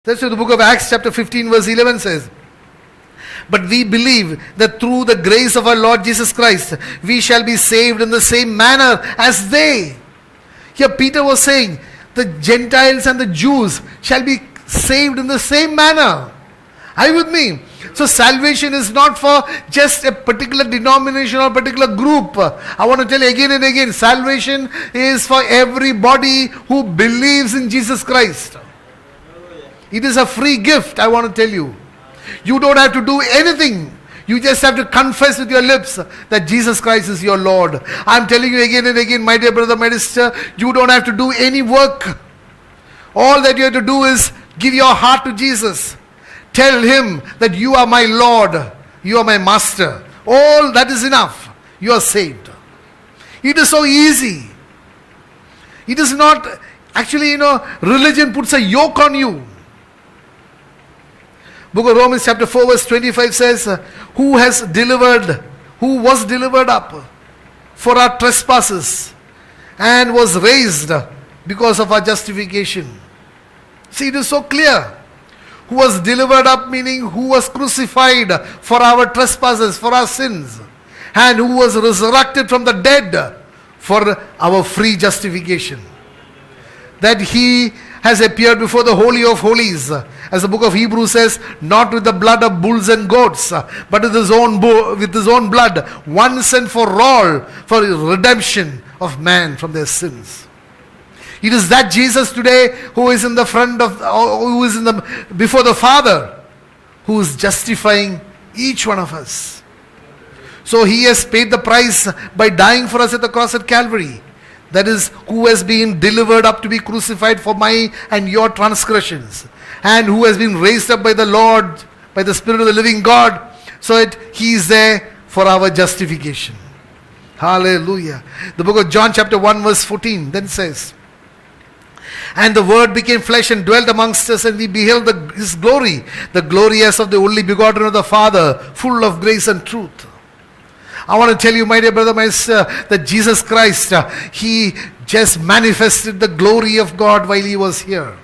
That's what the book of Acts chapter 15 verse 11 says. But we believe that through the grace of our Lord Jesus Christ, we shall be saved in the same manner as they. Here Peter was saying, the Gentiles and the Jews shall be saved in the same manner. Are you with me? So salvation is not for just a particular denomination or particular group. I want to tell you again and again, salvation is for everybody who believes in Jesus Christ. It is a free gift, I want to tell you. You don't have to do anything. You just have to confess with your lips that Jesus Christ is your Lord. I'm telling you again and again, my dear brother, my sister, you don't have to do any work. All that you have to do is give your heart to Jesus. Tell Him that you are my Lord, you are my Master. All that is enough. You are saved. It is so easy. It is not, actually, religion puts a yoke on you. Book of Romans chapter 4 verse 25 says, who was delivered up for our trespasses and was raised because of our justification. See, it is so clear. Who was delivered up, meaning who was crucified for our trespasses, for our sins, and who was resurrected from the dead for our free justification. That He has appeared before the Holy of Holies, as the book of Hebrews says, not with the blood of bulls and goats, but with His own blood, once and for all, for redemption of man from their sins. It is that Jesus today who is in the front of, who is before the Father, who is justifying each one of us. So He has paid the price by dying for us at the cross at Calvary. That is, who has been delivered up to be crucified for my and your transgressions, and who has been raised up by the Lord, by the Spirit of the living God, so that He is there for our justification. Hallelujah. The book of John chapter 1 verse 14 then says, and the Word became flesh and dwelt amongst us, and we beheld His glory, the glory as of the only begotten of the Father, full of grace and truth. I want to tell you, my dear brother, my sister, that Jesus Christ, He just manifested the glory of God while He was here.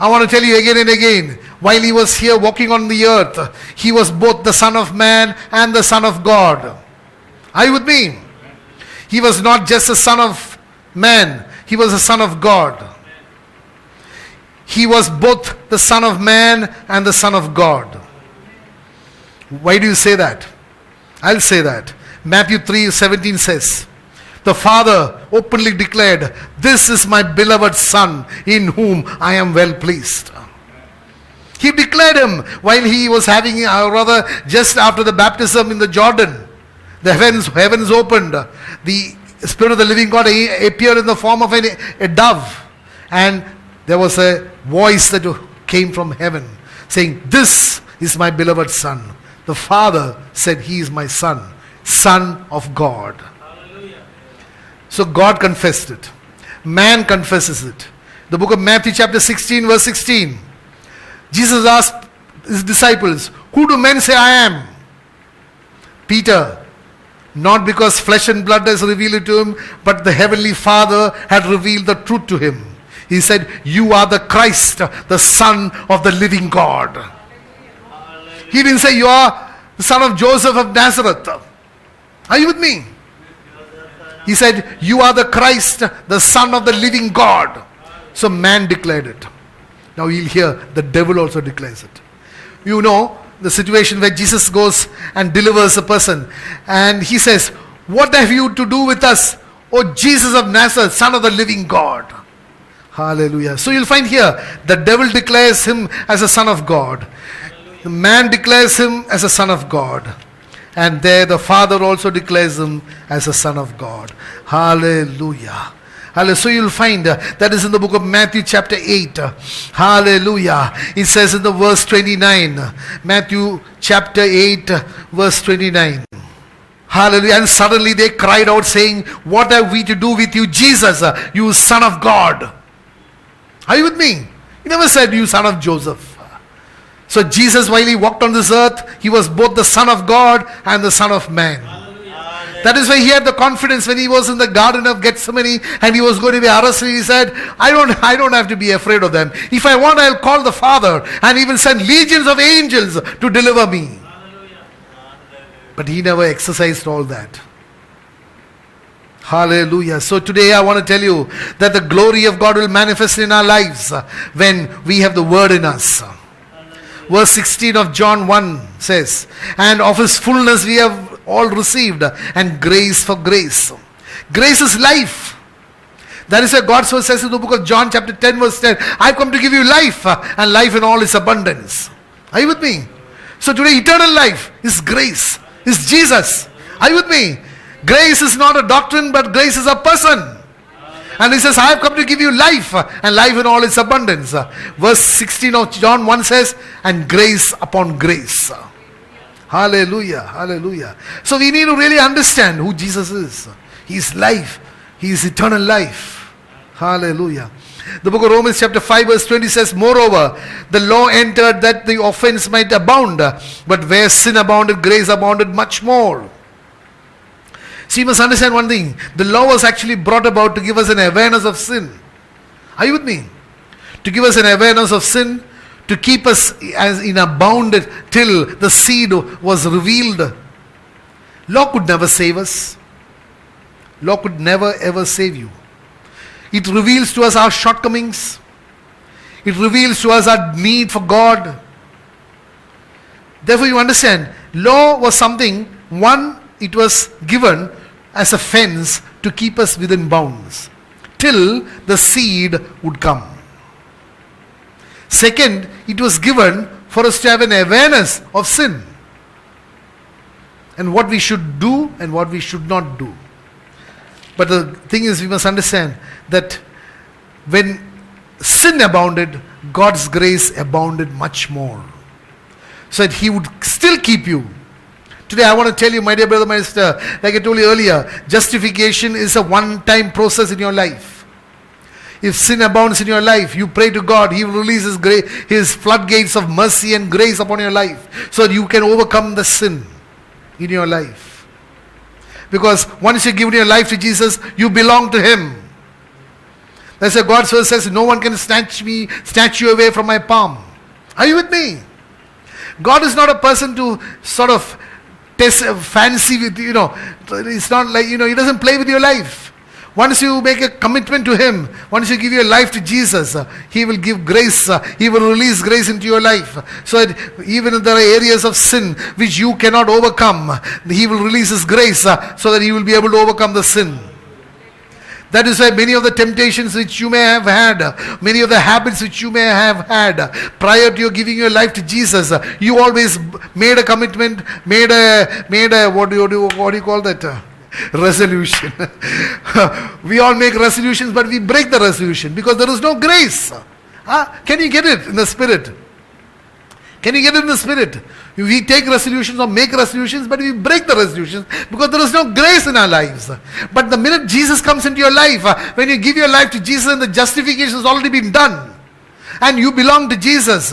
I want to tell you again and again, while He was here walking on the earth, He was both the Son of Man and the Son of God. Are you with me? He was not just a Son of Man, He was a Son of God. He was both the Son of Man and the Son of God. Why do you say that? I'll say that. Matthew 3:17 says, the Father openly declared, this is my beloved Son, in whom I am well pleased. He declared Him while He was having, just after the baptism in the Jordan. The heavens opened. The Spirit of the living God appeared in the form of a dove. And there was a voice that came from heaven saying, this is my beloved Son. The Father said, He is my Son, Son of God. Hallelujah. So God confessed it. Man confesses it. The book of Matthew chapter 16 verse 16. Jesus asked His disciples, who do men say I am? Peter, not because flesh and blood has revealed it to him, but the heavenly Father had revealed the truth to him. He said, you are the Christ, the Son of the living God. He didn't say you are the son of Joseph of Nazareth. Are you with me? He said, you are the Christ, the Son of the living God. So man declared it. Now you'll hear the devil also declares it. You know the situation where Jesus goes and delivers a person, and he says, what have you to do with us, O Jesus of Nazareth, Son of the living God? Hallelujah. So you'll find here, the devil declares Him as a Son of God. The man declares Him as a Son of God. And there the Father also declares Him as a Son of God. Hallelujah. Hallelujah. So you'll find that is in the book of Matthew chapter 8. Hallelujah. It says in the verse 29. Matthew chapter 8 verse 29. Hallelujah. And suddenly they cried out saying, what have we to do with you, Jesus, you Son of God? Are you with me? He never said you Son of Joseph. So Jesus, while He walked on this earth, He was both the Son of God and the Son of Man. Hallelujah. That is why he had the confidence when he was in the Garden of Gethsemane and he was going to be arrested. He said, I don't have to be afraid of them. If I want, I'll call the Father and he will send legions of angels to deliver me. But he never exercised all that. Hallelujah. So today I want to tell you that the glory of God will manifest in our lives when we have the word in us. Verse 16 of John 1 says, and of his fullness we have all received, and grace for grace. Grace is life. That is why God's word says in the book of John chapter 10 verse 10, I've come to give you life and life in all its abundance. Are you with me? So today eternal life is grace, is Jesus. Are you with me? Grace is not a doctrine, but grace is a person. And he says, I have come to give you life and life in all its abundance. Verse 16 of John 1 says, and grace upon grace. Hallelujah, hallelujah. So we need to really understand who Jesus is. He is life. He is eternal life. Hallelujah. The book of Romans chapter 5 verse 20 says, moreover, the law entered that the offense might abound. But where sin abounded, grace abounded much more. So you must understand one thing. The law was actually brought about to give us an awareness of sin. Are you with me? To give us an awareness of sin, to keep us as in a bound till the seed was revealed. Law could never save us. Law could never ever save you. It reveals to us our shortcomings. It reveals to us our need for God. Therefore you understand, law was something, one, it was given as a fence to keep us within bounds till the seed would come. Second, it was given for us to have an awareness of sin and what we should do and what we should not do. But the thing is, we must understand that when sin abounded, God's grace abounded much more. So that he would still keep you. Today I want to tell you, my dear brother, my sister, like I told you earlier, justification is a one-time process in your life. If sin abounds in your life, you pray to God, he will release his grace, his floodgates of mercy and grace upon your life so that you can overcome the sin in your life. Because once you've given your life to Jesus, you belong to him. That's why God's word says, no one can snatch you away from my palm. Are you with me? God is not a person to sort of test fancy with, it's not like, he doesn't play with your life. Once you make a commitment to him, once you give your life to Jesus, he will give grace, he will release grace into your life. So that even if there are areas of sin which you cannot overcome, he will release his grace so that you will be able to overcome the sin. That is why many of the temptations which you may have had, many of the habits which you may have had prior to your giving your life to Jesus, you always made a commitment, made a what do you call that? Resolution. We all make resolutions, but we break the resolution because there is no grace. Can you get it in the spirit? Can you get it in the spirit? We take resolutions or make resolutions, but we break the resolutions because there is no grace in our lives. But the minute Jesus comes into your life, when you give your life to Jesus and the justification has already been done, and you belong to Jesus,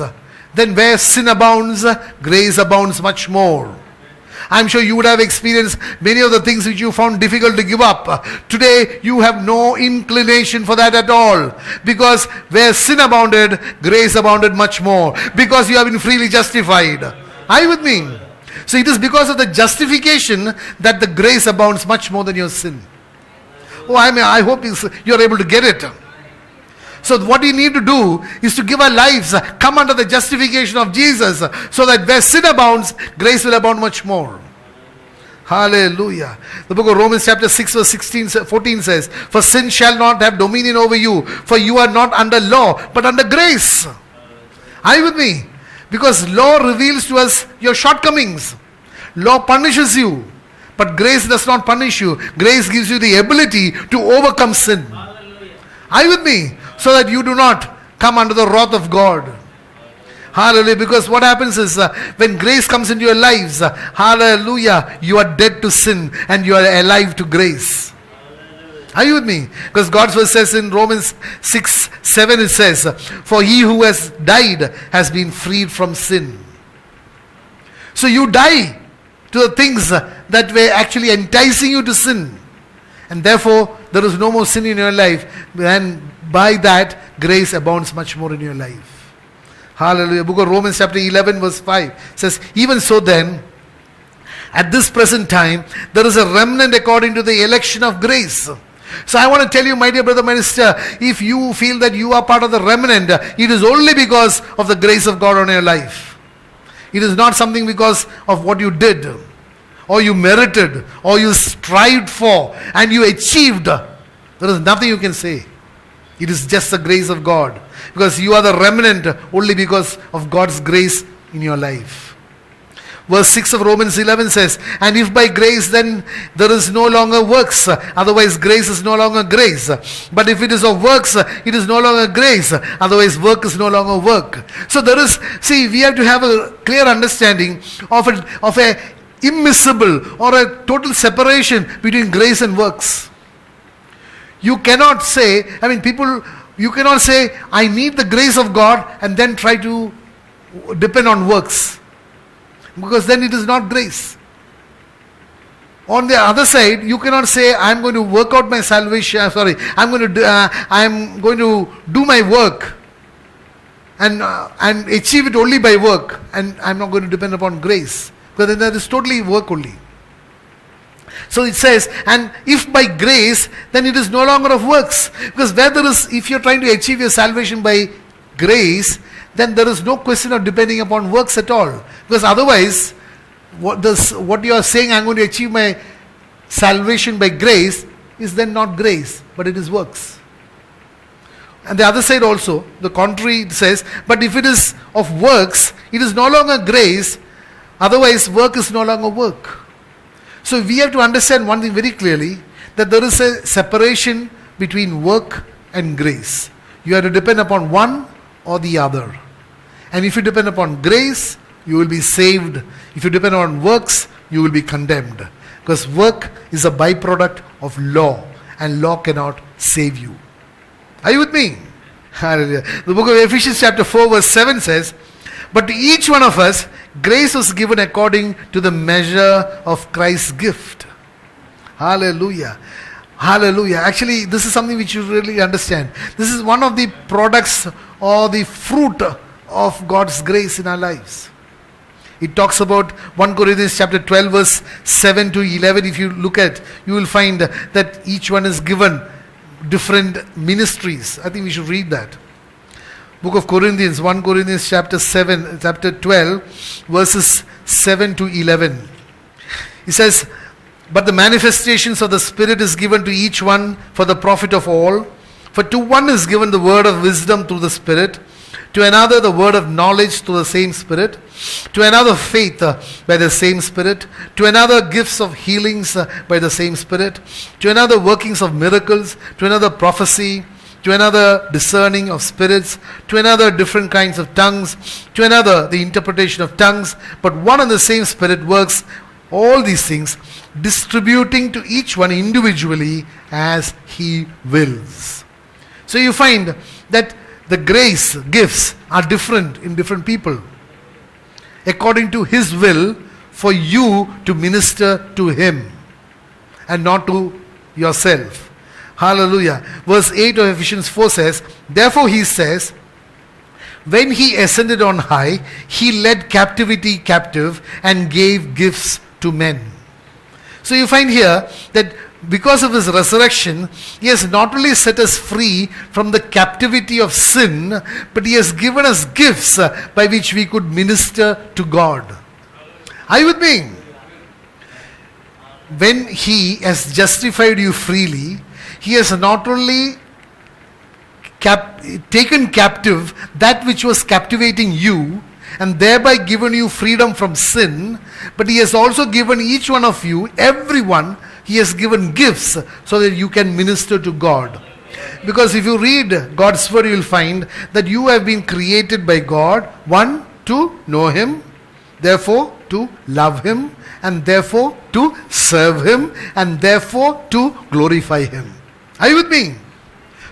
then where sin abounds, grace abounds much more. I'm sure you would have experienced many of the things which you found difficult to give up. Today, you have no inclination for that at all. Because where sin abounded, grace abounded much more. Because you have been freely justified. Are you with me? So it is because of the justification that the grace abounds much more than your sin. I hope you're able to get it. So what we need to do is to give our lives, come under the justification of Jesus, so that where sin abounds, grace will abound much more. Hallelujah. The book of Romans chapter 6 verse 14 says, for sin shall not have dominion over you, for you are not under law, but under grace. Are you with me? Because law reveals to us your shortcomings. Law punishes you, but grace does not punish you. Grace gives you the ability to overcome sin. Are you with me? So that you do not come under the wrath of God. Hallelujah. Because what happens is when grace comes into your lives, hallelujah, you are dead to sin and you are alive to grace. Are you with me? Because God's word says in Romans 6:7 it says, for he who has died has been freed from sin. So you die to the things that were actually enticing you to sin. And therefore, there is no more sin in your life. And by that, grace abounds much more in your life. Hallelujah. Book of Romans chapter 11 verse 5 says, even so then, at this present time, there is a remnant according to the election of grace. So I want to tell you, my dear brother, my sister, if you feel that you are part of the remnant, it is only because of the grace of God on your life. It is not something because of what you did, or you merited, or you strived for, and you achieved. There is nothing you can say. It is just the grace of God. Because you are the remnant only because of God's grace in your life. Verse 6 of Romans 11 says, and if by grace, then there is no longer works. Otherwise, grace is no longer grace. But if it is of works, it is no longer grace. Otherwise, work is no longer work. So there is, we have to have a clear understanding of a immiscible or a total separation between grace and works. You cannot say, you cannot say, I need the grace of God and then try to depend on works. Because then it is not grace. On the other side, you cannot say, I am going to work out my salvation. I am going to do my work and achieve it only by work, and I am not going to depend upon grace. Because then that is totally work only. So it says, and if by grace, then it is no longer of works. Because if you are trying to achieve your salvation by grace, then there is no question of depending upon works at all. Because otherwise, what you are saying, I am going to achieve my salvation by grace, is then not grace, but it is works. And the other side also, the contrary says, but if it is of works, it is no longer grace, otherwise work is no longer work. So we have to understand one thing very clearly, that there is a separation between work and grace. You have to depend upon one or the other. And if you depend upon grace, you will be saved. If you depend on works, you will be condemned. Because work is a byproduct of law, and law cannot save you. Are you with me? Hallelujah. The book of Ephesians chapter 4 verse 7 says, but to each one of us, grace was given according to the measure of Christ's gift. Hallelujah. Hallelujah. Actually, this is something which you really understand. This is one of the products or the fruit of God's grace in our lives. It talks about 1 Corinthians chapter 12 verse 7 to 11. If you look at, you will find that each one is given different ministries. I think we should read that. Book of Corinthians, 1 Corinthians chapter 12 verses 7 to 11. It says, but the manifestations of the Spirit is given to each one for the profit of all. For to one is given the word of wisdom through the Spirit, to another the word of knowledge through the same Spirit, to another faith by the same Spirit, to another gifts of healings by the same Spirit, to another workings of miracles, to another prophecy, to another discerning of spirits, to another different kinds of tongues, to another the interpretation of tongues. But one and the same Spirit works all these things, distributing to each one individually as He wills. So you find that the grace gifts are different in different people, according to His will for you to minister to Him and not to yourself. Hallelujah. Verse 8 of Ephesians 4 says, therefore He says, when He ascended on high, He led captivity captive and gave gifts to men. So you find here that because of His resurrection, He has not only set us free from the captivity of sin, but He has given us gifts by which we could minister to God. Are you with me? When He has justified you freely, He has not only taken captive that which was captivating you, and thereby given you freedom from sin, but He has also given each one of you, everyone, He has given gifts so that you can minister to God. Because if you read God's word, you will find that you have been created by God, one, to know Him, therefore to love Him, and therefore to serve Him, and therefore to glorify Him. Are you with me?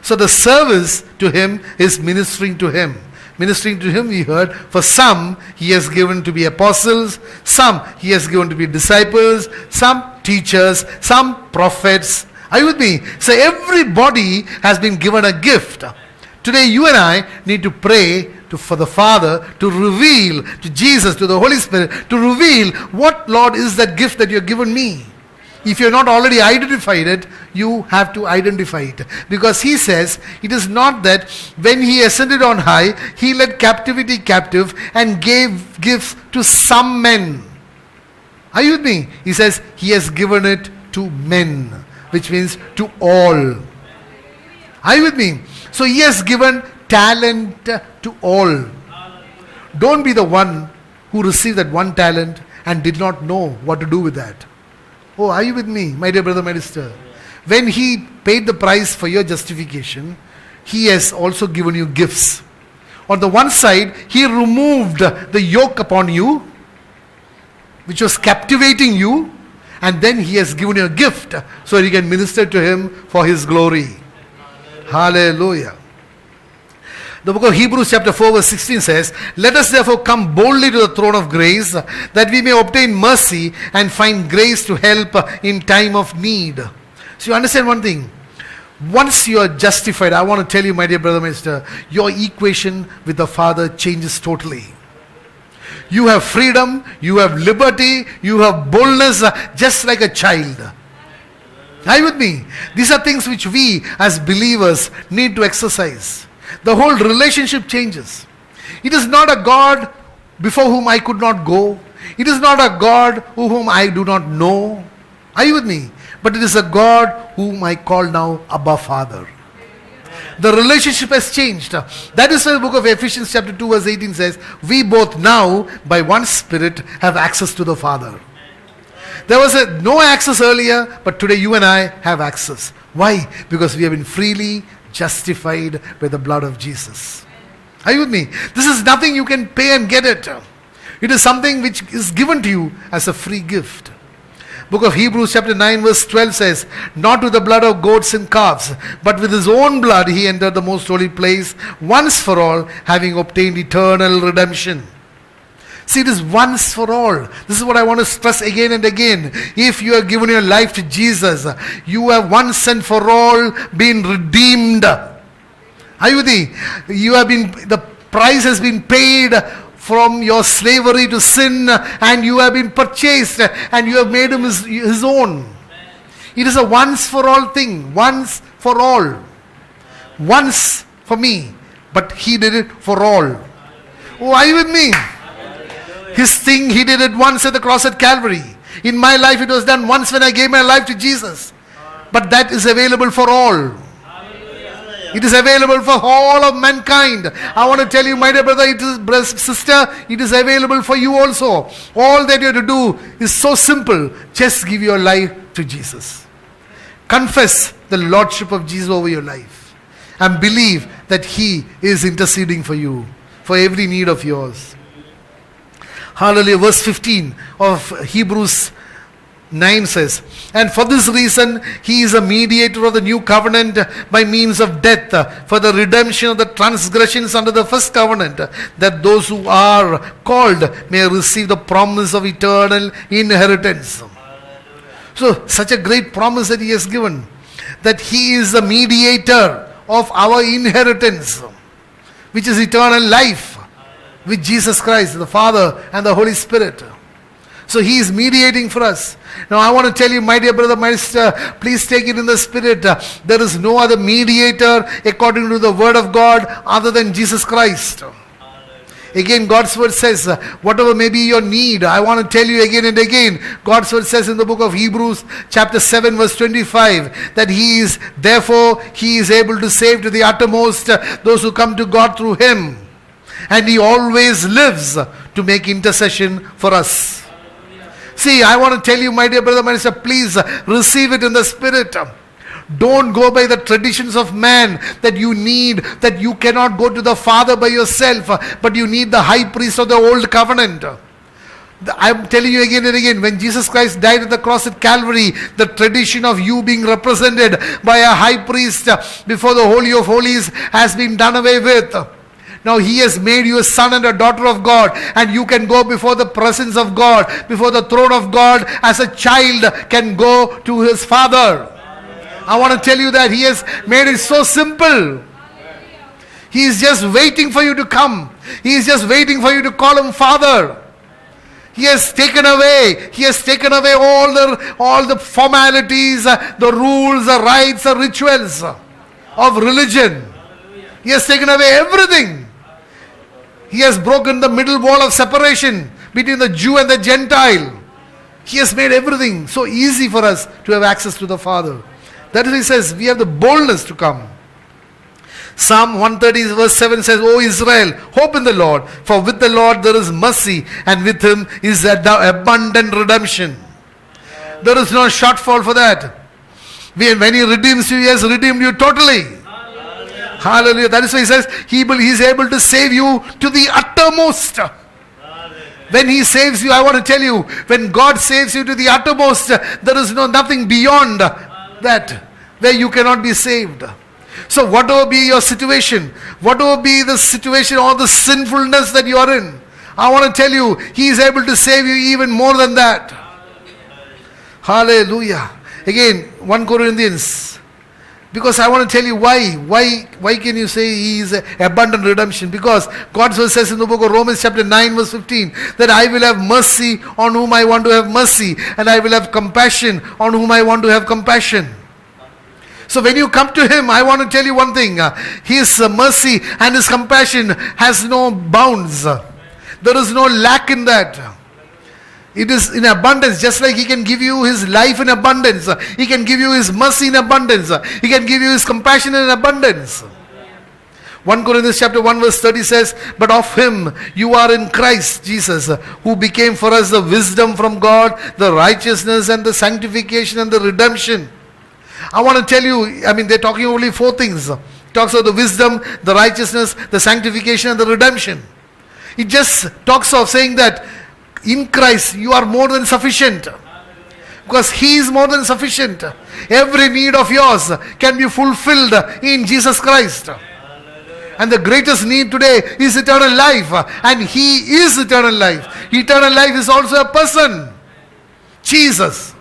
So the service to Him is ministering to Him. ministering to him, we heard, for some he has given to be apostles, some he has given to be disciples, some teachers, some prophets. Are you with me? So everybody has been given a gift. Today you and I need to pray for the Father to reveal to Jesus, to the Holy Spirit, to reveal what, Lord, is that gift that you have given me. If you have not already identified it, you have to identify it. Because he says, it is not that when he ascended on high, he led captivity captive and gave gifts to some men. Are you with me? He says, he has given it to men, which means to all. Are you with me? So he has given talent to all. Don't be the one who received that one talent and did not know what to do with that. Oh, are you with me, my dear brother, my sister? When he paid the price for your justification, he has also given you gifts. On the one side, he removed the yoke upon you, which was captivating you, and then he has given you a gift so you can minister to him for his glory. Hallelujah. The book of Hebrews chapter 4 verse 16 says, let us therefore come boldly to the throne of grace, that we may obtain mercy and find grace to help in time of need. So you understand one thing. Once you are justified, I want to tell you, my dear brother, my sister, your equation with the Father changes totally. You have freedom, you have liberty, you have boldness, just like a child. Are you with me? These are things which we as believers need to exercise. The whole relationship changes. It is not a God before whom I could not go. It is not a God whom I do not know. Are you with me? But it is a God whom I call now Abba Father. The relationship has changed. That is why the book of Ephesians chapter 2 verse 18 says, we both now by one Spirit have access to the Father. There was no access earlier, but today you and I have access. Why? Because we have been freely justified by the blood of Jesus. Are you with me? This is nothing you can pay and get it. It is something which is given to you as a free gift. Book of Hebrews chapter 9 verse 12 says, not with the blood of goats and calves, but with his own blood he entered the most holy place once for all, having obtained eternal redemption. See, it is once for all. This is what I want to stress again and again. If you have given your life to Jesus, you have once and for all been redeemed. Are you with me? The price has been paid from your slavery to sin, and you have been purchased and you have made him his own. It is a once for all thing. Once for all. Once for me, but he did it for all. Oh, are you with me? His thing, he did it once at the cross at Calvary. In my life, it was done once when I gave my life to Jesus. But that is available for all. It is available for all of mankind. I want to tell you, my dear brother, sister, it is available for you also. All that you have to do is so simple. Just give your life to Jesus. Confess the Lordship of Jesus over your life. And believe that he is interceding for you, for every need of yours. Hallelujah. Verse 15 of Hebrews 9 says, and for this reason he is a mediator of the new covenant by means of death, for the redemption of the transgressions under the first covenant, that those who are called may receive the promise of eternal inheritance. So such a great promise that he has given, that he is the mediator of our inheritance, which is eternal life with Jesus Christ, the Father and the Holy Spirit. So he is mediating for us. Now I want to tell you, my dear brother, my sister, please take it in the spirit. There is no other mediator according to the word of God other than Jesus Christ. Again, God's word says, whatever may be your need, I want to tell you again and again, God's word says in the book of Hebrews chapter 7 verse 25, that he is able to save to the uttermost those who come to God through him. And he always lives to make intercession for us. See, I want to tell you, my dear brother, my sister, please receive it in the spirit. Don't go by the traditions of man that you cannot go to the Father by yourself, but you need the high priest of the old covenant. I'm telling you again and again, when Jesus Christ died at the cross at Calvary, the tradition of you being represented by a high priest before the Holy of Holies has been done away with. Now He has made you a son and a daughter of God, and you can go before the presence of God, before the throne of God, as a child can go to his father. I want to tell you that He has made it so simple. He is just waiting for you to come. He is just waiting for you to call Him Father. He has taken away all the formalities, the rules, the rites, the rituals of religion. He has taken away everything. He has broken the middle wall of separation between the Jew and the Gentile. He has made everything so easy for us to have access to the Father. That is, He says, we have the boldness to come. Psalm 130 verse 7 says, O Israel, hope in the Lord, for with the Lord there is mercy, and with Him is abundant redemption. There is no shortfall for that. When He redeems you, He has redeemed you totally. Hallelujah. That is why He says, He is able to save you to the uttermost. When He saves you, I want to tell you, when God saves you to the uttermost, there is nothing beyond that where you cannot be saved. So whatever be your situation, whatever be the situation or the sinfulness that you are in, I want to tell you, He is able to save you even more than that. Hallelujah. Again, 1 Corinthians. Because I want to tell you why can you say He is abundant redemption? Because God says in the book of Romans chapter 9 verse 15 that I will have mercy on whom I want to have mercy, and I will have compassion on whom I want to have compassion. So when you come to Him, I want to tell you one thing. His mercy and His compassion has no bounds. There is no lack in that. It is in abundance, just like He can give you His life in abundance. He can give you His mercy in abundance. He can give you His compassion in abundance. 1 Corinthians chapter 1 verse 30 says, but of Him you are in Christ Jesus, who became for us the wisdom from God, the righteousness and the sanctification and the redemption. I want to tell you, they're talking only 4 things. It talks of the wisdom, the righteousness, the sanctification and the redemption. It just talks of saying that in Christ you are more than sufficient. Because He is more than sufficient. Every need of yours can be fulfilled in Jesus Christ. And the greatest need today is eternal life. And He is eternal life. Eternal life is also a person. Jesus.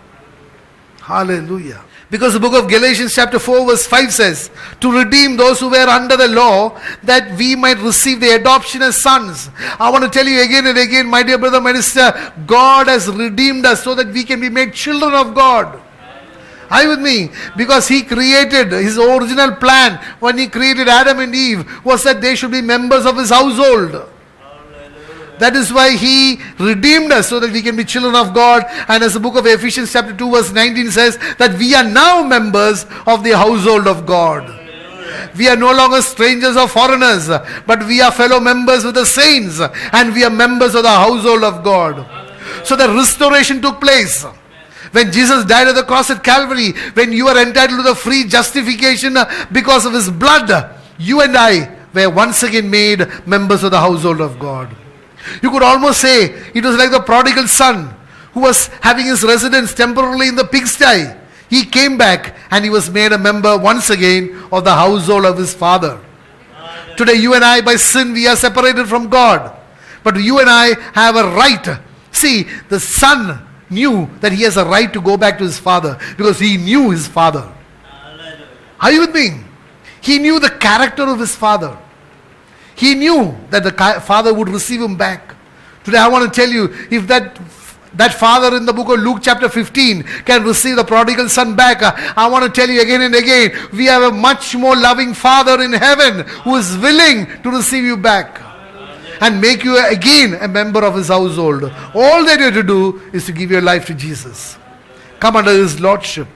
Hallelujah. Because the book of Galatians chapter 4 verse 5 says, to redeem those who were under the law, that we might receive the adoption as sons. I want to tell you again and again, my dear brother, my sister, God has redeemed us so that we can be made children of God. Are you with me? Because He created, His original plan when He created Adam and Eve was that they should be members of His household. That is why He redeemed us so that we can be children of God. And as the book of Ephesians chapter 2 verse 19 says, that we are now members of the household of God. We are no longer strangers or foreigners, but we are fellow members with the saints, and we are members of the household of God. So the restoration took place. When Jesus died at the cross at Calvary, when you are entitled to the free justification because of His blood, you and I were once again made members of the household of God. You could almost say it was like the prodigal son who was having his residence temporarily in the pigsty. He came back and he was made a member once again of the household of his father. Today you and I, by sin, we are separated from God. But you and I have a right. See, the son knew that he has a right to go back to his father because he knew his father. Are you with me? He knew the character of his father. He knew that the father would receive him back. Today I want to tell you, if that father in the book of Luke chapter 15 can receive the prodigal son back, I want to tell you again and again, we have a much more loving Father in heaven who is willing to receive you back and make you again a member of His household. All that you have to do is to give your life to Jesus. Come under His lordship.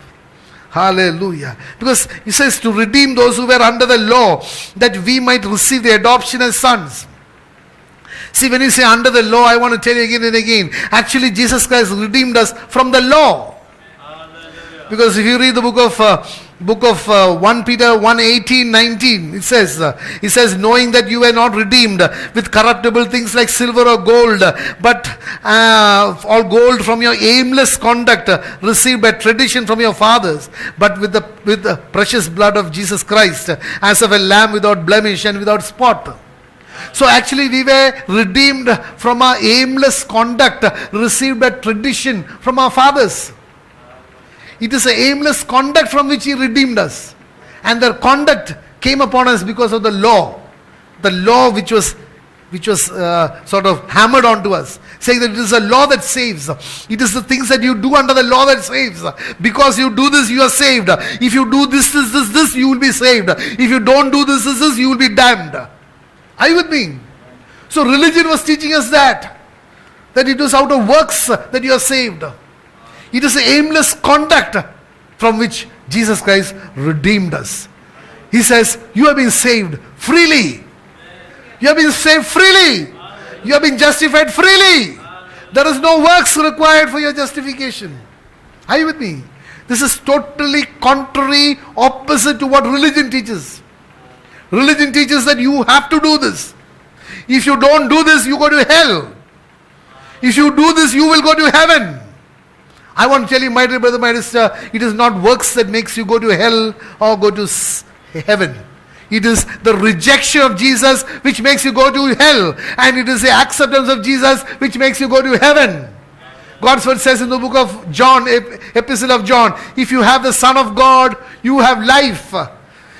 Hallelujah. Because He says to redeem those who were under the law, that we might receive the adoption as sons. See, when you say under the law, I want to tell you again and again, actually Jesus Christ redeemed us from the law. Because if you read the book of 1 Peter 1:18-19, it says, knowing that you were not redeemed with corruptible things like silver or gold, but all gold from your aimless conduct received by tradition from your fathers, but with the precious blood of Jesus Christ, as of a lamb without blemish and without spot. So actually we were redeemed from our aimless conduct received by tradition from our fathers. It is an aimless conduct from which He redeemed us. And their conduct came upon us because of the law. The law which was sort of hammered onto us, saying that it is a law that saves. It is the things that you do under the law that saves. Because you do this, you are saved. If you do this, you will be saved. If you don't do this, you will be damned. Are you with me? So religion was teaching us that it was out of works that you are saved. It is aimless conduct from which Jesus Christ redeemed us. He says, you have been saved freely. You have been saved freely. You have been justified freely. There is no works required for your justification. Are you with me? This is totally contrary, opposite to what religion teaches. Religion teaches that you have to do this. If you don't do this, you go to hell. If you do this, you will go to heaven. I want to tell you, my dear brother, my sister, it is not works that makes you go to hell or go to heaven. It is the rejection of Jesus which makes you go to hell. And it is the acceptance of Jesus which makes you go to heaven. God's word says in the book of John, Epistle of John, if you have the Son of God, you have life.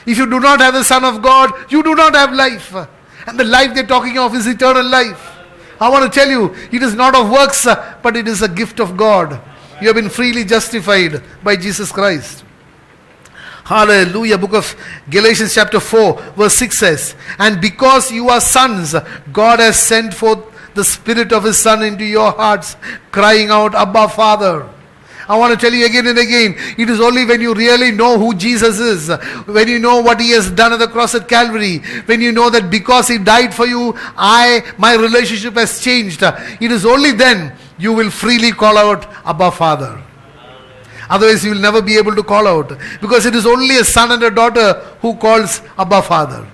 If you do not have the Son of God, you do not have life. And the life they're talking of is eternal life. I want to tell you, it is not of works, but it is a gift of God. You have been freely justified by Jesus Christ. Hallelujah. Book of Galatians chapter 4 verse 6 says, and because you are sons, God has sent forth the Spirit of His Son into your hearts, crying out, Abba, Father. I want to tell you again and again, it is only when you really know who Jesus is, when you know what He has done at the cross at Calvary, when you know that because He died for you, my relationship has changed. It is only then you will freely call out, Abba, Father. Otherwise you will never be able to call out, because it is only a son and a daughter who calls Abba, Father.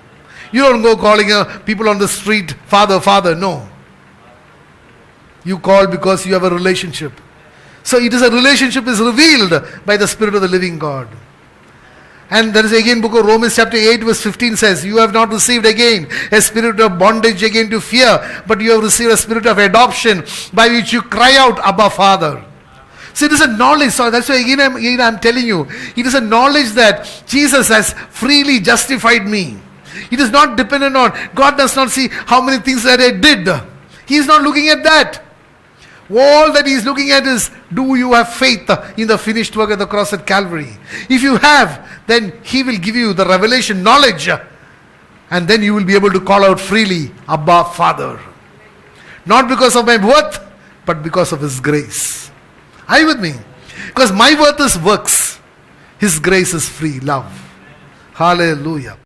You don't go calling people on the street, Father, Father. No. You call because you have a relationship. So it is a relationship is revealed by the Spirit of the living God. And there is again book of Romans chapter 8 verse 15 says, you have not received again a spirit of bondage again to fear, but you have received a spirit of adoption by which you cry out, Abba, Father. So it is a knowledge. So that's why again I'm telling you, it is a knowledge that Jesus has freely justified me. It is not dependent on, God does not see how many things that I did. He is not looking at that. All that He is looking at is, do you have faith in the finished work at the cross at Calvary? If you have, then He will give you the revelation knowledge, and then you will be able to call out freely, Abba, Father. Not because of my worth, but because of His grace. Are you with me? Because my worth is works. His grace is free love. Hallelujah.